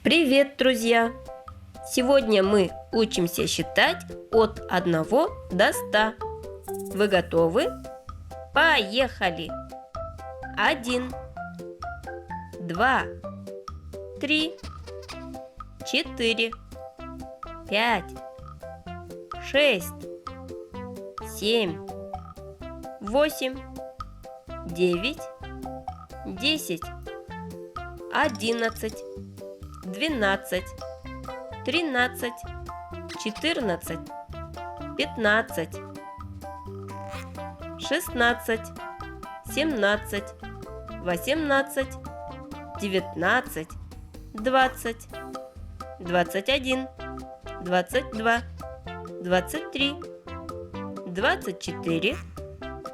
Привет, друзья! Сегодня мы учимся считать от 1 до 100. Вы готовы? Поехали! 1, 2, 3, 4, 5, 6, 7, 8, 9, 10, 11, 12, 13, 14, 15, 16, 17, 18, 19, 20, 21, 22, 23, 24,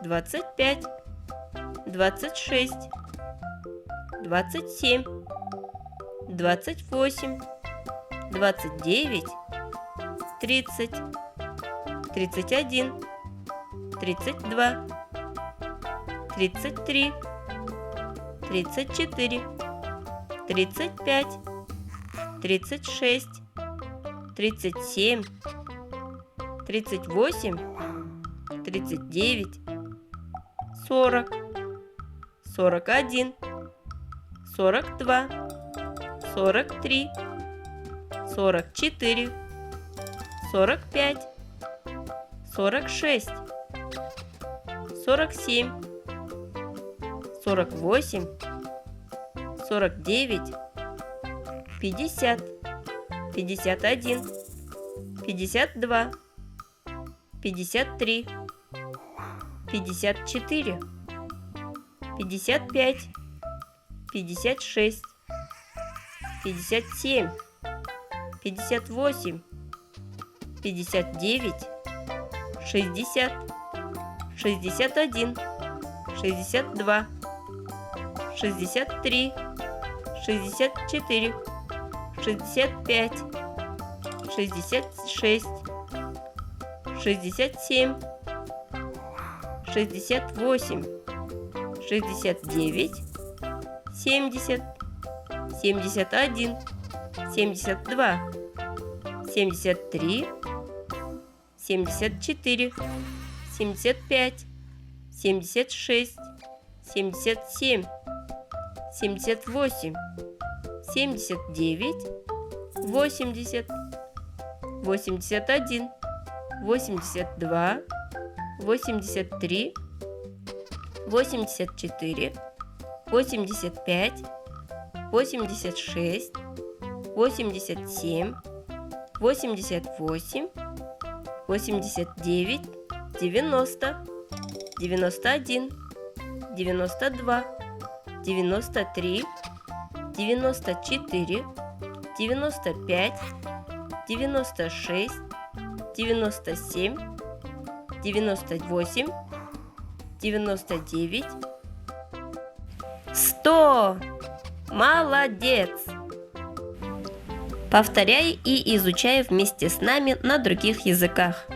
25, 26, 27, 28, 29, 30, 31, 32, 33, 34, 35, 36, 37, 38, 39, 40, 41, 42, 43, 44, 45, 46, 47, 48, 49, 50, 51, 52, 53, 54, 55, 56, 57, 58, 59, 60, 61, 62, 63, 64, 65, 66, 67, 68, 69, 70, 71, 72, 73, 74, 75, 76, 77, 78, 79, 80, 81, 82, 83, 84, 85, 86, 87, 88, 89, 90, 91, 92, 93, 94, 95, 96, 97, 98, 99, 100! Молодец! Повторяй и изучай вместе с нами на других языках.